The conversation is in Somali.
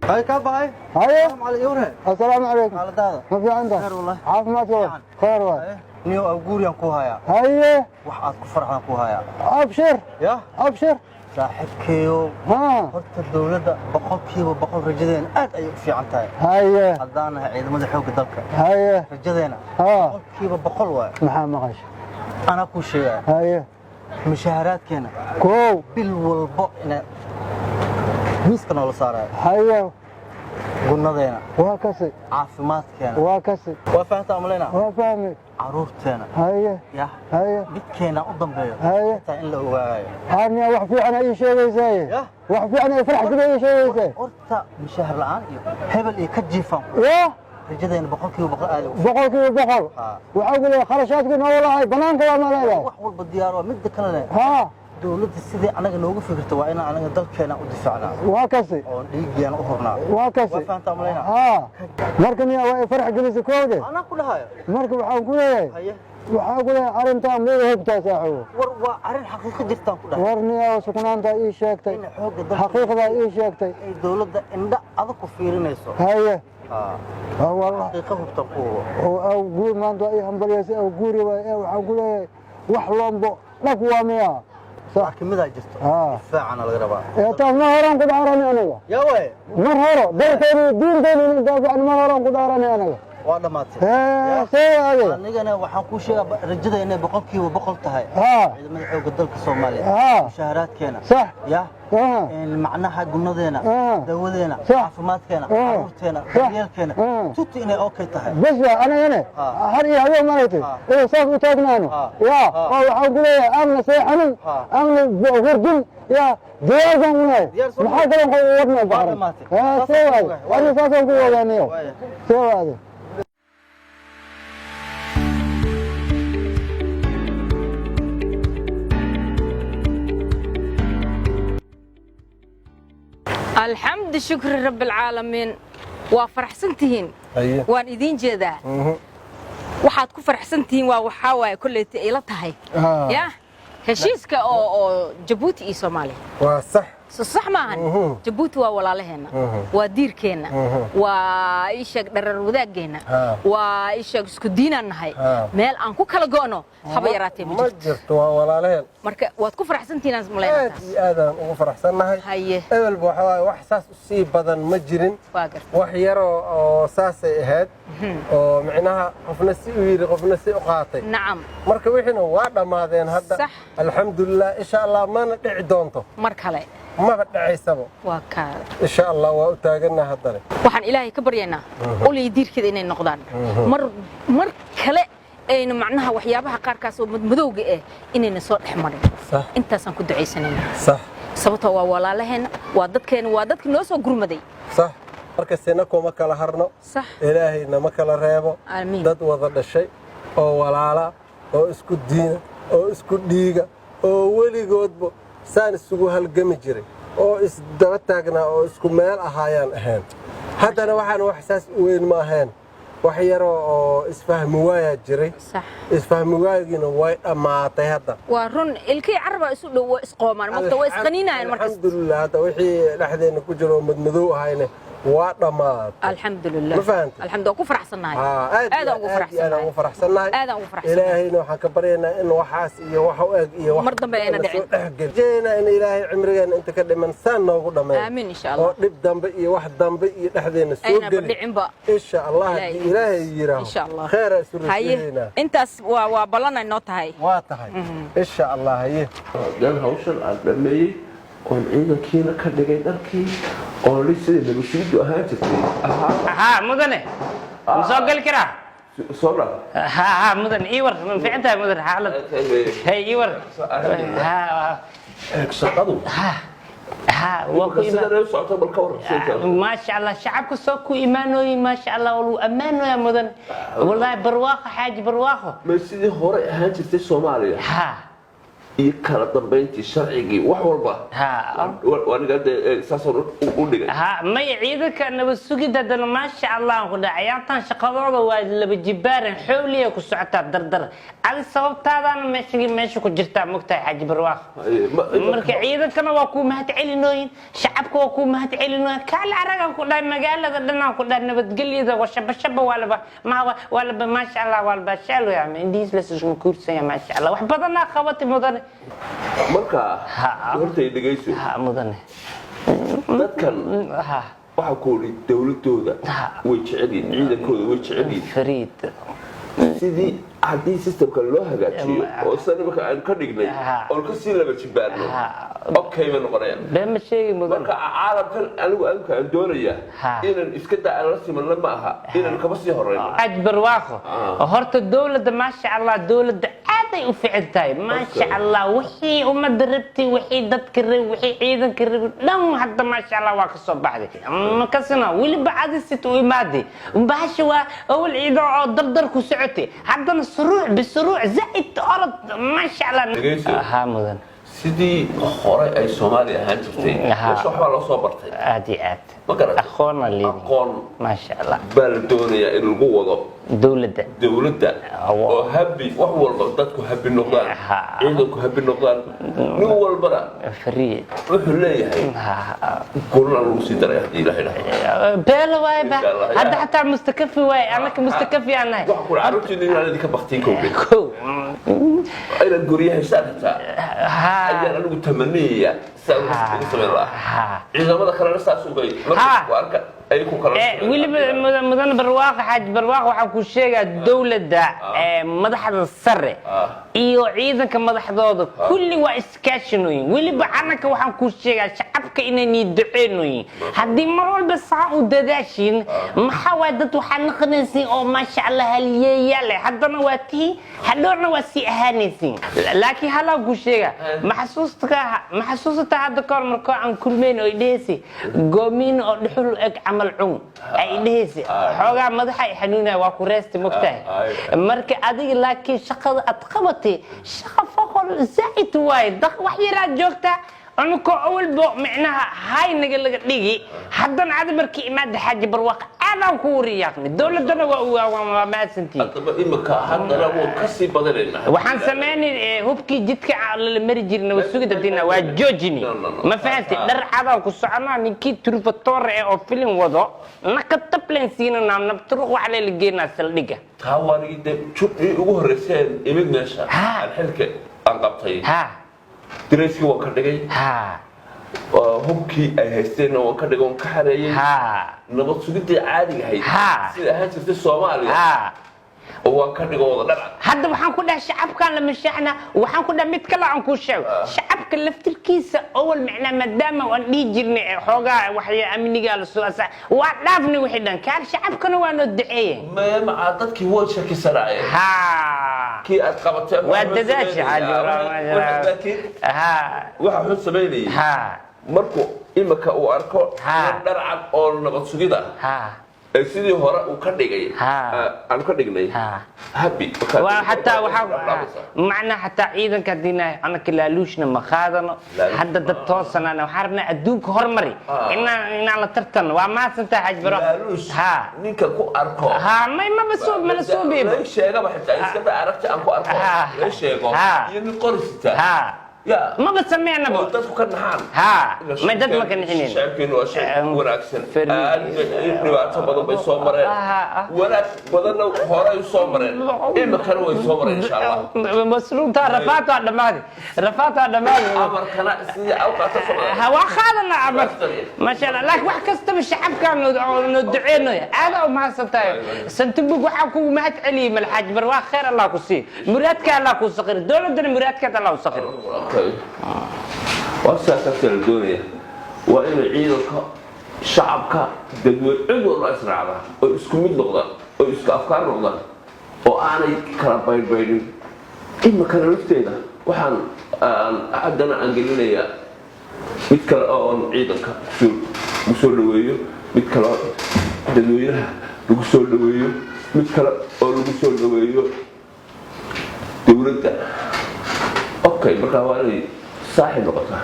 هاي كابا هاي السلام عليكم. السلام عليكم. على دادا ما في عندك خير والله. عافمت خير والله. نيو أقول ينكو هيا هاي وحد كفر كو هيا أبشر يا أبشر صاحبكيو ها horta dawladda boqolkiiba boqol rajadeena aad ay u fiican tahay هاي haddaana ciidamada xoogga dalka هاي rajadeena ها boqolkiiba boqol waay محمد غش anaa kuu sheegaya هاي mushaaharaadkeena كو bil walbo ina miiska noola saaraya هاي gunnadeena وهكسي caafimaadkeena وهكسي waa fahantaa malaynaa وفهمي caruurteena هاي yah هاي midkeena u dambeeyo هاي taa in la ogaagayo هاني وحفي أنا إيش زي يا وحفي أنا فرح كذا إيش زي horta mushaahar la'aan iyo hebel iyo ka jiifan يا rajadeena boqolkiiba boqol aad u بقول كذا بقول وأقول خرشات كذا والله بنان كذا ما له wax walba diyaar waa midda kalena ها dawladda sidii anaga noogu fikirta waa inaan anaga dalkeena u difaacnaa وهكسي oo dhiiggeena u hurnaa وهكسي waa fahantaa malaynaa ها مركني يا فرح جلس كوده anaa ku dhahayo مركب وحاقوله haye وحاقوله أرنتا مو هبتا ساحو war waa arrin xaqiiqo jirtaan ku dhahay ورني وسكنان تا إيش شاكتي in xoogga dalka حقيقة إيش شاكتي ay dawladda indha adag ku fiirinayso هاي haa والله xaqiiqo hubtan ku hubo أو قول ما أنت أي همبليس أو قوري وحاقوله وحلم بو نقوى مياه صح wax kamidaa jirto difaacana laga rabaa يا تاس ما هران قد عرني أنا yaa waay ما هرو ديرتني دين تاني دافع ما هران قد عرني أنا waa dhammaatay سوى هذا anigana waxaan kuu sheegaa rajada inay boqolkiiba boqol tahay ها ciidamada xoogga dalka Soomaaliya ها mushaaharaadkeena صح yaa ها macnaha gunnadeena dawadeena صح. caafimaadkeena caruurteena daryeelkeena tuti inay okay tahay بس أنا هنا هري هذا ما رأيته إيه صار وتاجنانه يا أو حقول يا أمن سيحنم أمن وردم يا ديارهم هنا محاكرة قوتنا بعد ها سوى هذا وأنا صار قوة يعني سوى هذا الحمد شكر رب العالمين وفرحسنتين أيه وان إذين جدا waxaad ku farxsantihiin waa waxa waaye kulleeyta ila tahay ya heshiiska oo Djibouti iyo Soomaaliya waa sax صح maahan Djibouti waa walaalaheena waa diirkeena waa ishag dharar wadaaggeena waa ishag isku diinaan nahay meel aan ku kala go'no haba yaraatee ma jirto waa walaalaheen marka waad ku farxsantihiin aad iyo aad aan ugu farxsanahay haye ebel waxa waaye wax saas u sii badan ma jirin wax yar oo saasay ahayd oo micnaha qofna si u yiri qofna si u qaatay nacam marka wixina waa dhamaadeen hadda alxamdulillah insha Allah maana dhici doonto mar kale ما بدعيسبه وكال إن شاء الله وتاجنا هذا وحن إلهي كبرينا قولي يدير كذا إني النقدان مر كلا إنه معناها وحيابها قاركاس ومذوق إيه إني نصور حمر صح أنت سنكون دعي سنين صح سبتها ولا لهن وادتك نوسو قرمدي صح مركزينكم ما كلا هرنا صح إلهي ما كلا ريبو آمين دد وضد الشيء أو ولا أو اسكو الدين أو اسكو ديجا أو ولي جودبو سان السجو هالجمجري أو إسدبتاجنا أو إسكو مال أهايان أهان هذا أنا وحنا وحساس وين ما هان وحيرو إسفهم وايد جري صح إسفهم وايد جينا وايد أما هذا ورن الكي عربة يسوق إسقامان مقطع إسقنينا الحمد لله هذا وحي لحدين كجرو مدمذو هاينه وطماط الحمد لله الحمد لله كفر حسن هاي هذا كفر حسن هذا كفر حسن هذا كفر حسن إلهي نوح كبرينا إنه وحاس إيه وحوق إيه مرضى بينا دعين جينا إن إلهي عمرنا أنت كده من سنة وقدام آمين إن شاء الله نبدأ بإيه واحد دم بإيه لحدين السوق إن شاء الله إلهي يراه إن شاء الله خير هاي أنت وبلنا النوت هاي واتهاي إن شاء الله هاي جال هوشل عالمي oon ciidankiina ka dhigay dharkii oo sidii nabashiidu ahaan jirtay mudane soo gal kara soo dhaa mudane ii war ma fiicantahay mudane xaalad hay ii war shaqadu ما شاء الله شعبك سوكو إيمانوي ما شاء الله ولو أمانو يا مدن والله برواقة حاج برواقة ما سيدي هوري أهان جرتي سوماليا iyo kala dambeyntii sharcigii wax walba waniga saasoo u dhigay ma ciidanka nabad sugidda dana ma sha Allah ku dhacayaantan shaqadooda waa laba jibaaran xawliya ku socota dardar ali sababtaadana meesha ku jirta mugtahay xaji barwaaq marka ciidankana waa ku mahad celinooyin shacabka waa ku mahad celinooyin kala aragan ku dhaay magaalada dhanaan ku dhaay nabadgelyada washabashaba walba ma sha Allah walba shaalo yaa indiis la soo kursan ma sha Allah wax badan qabati mudan marka horta dhageyso mudane dadkan waxa ku yiri dawladooda way jeceliin ciidankooda way jeceliin fariid sidii haddii systemka loo hagaajiyo oo sanadka aan ka dhignay oo ka sii laba jibaarno okay ma noqonayaan bema sheegi mudan marka caalamkan anigu aan doonaya inaan iska daa la siman lama aha inaan kaba sii horeyno ajbar waaqo horta dawladda ma sha Allah dawladda aaday u fiicantay ma sha Allah wixii umada rabtay wixii dadka rabay wixii ciidanka rabay dhan hadda ma sha Allah waa ka soo baxday ma kasana wili baadisi tu imaadi baasha waa awal ciidan oo dardar ku socotay haddana بسروع زائد أرض ما شاء الله مدن سيدي خوري أي سومالي هان جرتي وش وحبا لو صبرتي عاديات ما قرأت أخونا اللي ما شاء الله بالدنيا القوة دولة وهبي وحول ضدك هبي النقدان عيدك هبي النقدان نول برا فريد وحلي هاي كلنا نوصي درا يهدي لا إله بلا واي با هذا حتى مستكفي واي أنا كمستكفي أنا وحول عرفتي إن أنا ديك بختين كوبي أين الجوريه سالتها أيام أنا قلت تمنية سوي الله إذا ما دخلنا نستأسوا بي وأرك أيكم كلام ويلي مدن برواق حاج برواق وحكوا شيء الدولة دا مدحض السر إيو عيدك مدحضوض كل وإسكاشنوين ويلي بعانك وحكوا شيء شعبك إنني دعينوين هدي مرة بس وداداشين محاودة وحنقنسي أو ما شاء الله هاليالي حتى نواتي حلورنا واسي أهانيسين لكن هلا أقول شيء محسوستك هذا كار مركو عن كل مين ويديسي قومين أو دحلو إك عمل عون أي ديسي حوجا مدحي حنونا وكورستي مكتاه مركي أدي لكن شقة أتقبتي شقة فقر زائد وايد ضخ وحيرات جوكتا أنا كأول بق معناها هاي نقول لك دقي حتى عاد مركي إماد حاجة بالواقع أنا كوري يا أخي الدولة دنا وما سنتي طب إما حتى لو كسي بدلنا وحن سمعني هوبكي جتك على المرجل نوسوق دينا وجوجني ما فهمت در هذا كسرنا نكيد تروح الطور أو فيلم وضع نكتب لين سينا نام نبتروح وعلى اللي جينا سلقة هاوري ده شوف يقول رسالة إمد نشا الحلقة أنقبتي دريسي وكردقي hubkii ay haysteen oo ka dhigoon ka xareeyay nabad sugidii caadiga ahayd sida ahaan jirtay Soomaaliya oo waa ka dhigooda dhacay hadda waxaan ku dhahay shacabkan la mashaaxna waxaan ku dhahay mid kale aan ku sheego shacabka laftirkiisa awal macna maadaama aan dhii jirnay xoogaa waxay amniga la soo asaa waa dhaafni wixii dhan kaan shacabkana waa noo duceeyay ma dadkii way shakisanaayeen kii aad qabatay waa dadaashi caadi waxa xun sameeyay markuu imaka uu arko dharcad oo nabad sugida sidii hore uu ka dhigay aan ka dhignay happy وحتى معنا حتى عيدا كدينا أنا كلالوشنا مخادنا حتى دتوصلنا أنا وحربنا أدوك هرمري إن على ترتن وما سنت حجبرا نيك كو أركو ما بسوب ما بسوب ليش شيء ما حتى إذا عرفت أنكو أركو ليش شيء يعني قرصته ما بتسمعنا بو dadku ka naxaan ma dad ma kan xinin shacabkeen waa shay wanaagsan dhibaato badan bay soo mareen wanaag badanna hore ay soo mareen imikana way soo mareen insha Allah masruuta rafaata dhamaadi amarkana sidii awqaata soo hawa khadana amar ma sha Allah laakiin wax kasta shacabkan noo duceeno aad oo ma hasantaay santubuq waxa ku mahad celi mal xaj bar waa khair Allah ku sii muraadka Allah ku saqir dawladana muraadka Allah ku saqir وأساسا الدنيا وإن عيدك شعبك دلوي عدو الله إسرع وإسكو ميد نقضان وإسكو أفكار نقضان وأنا كلام باين إما كان نفتينا وحن أعدنا أنجلنا يا متكلا أون عيدك مسول لويو متكلا دلويها لقصول لويو متكلا أو لقصول لويو دولته okay marka waa inay saaxiib noqotaa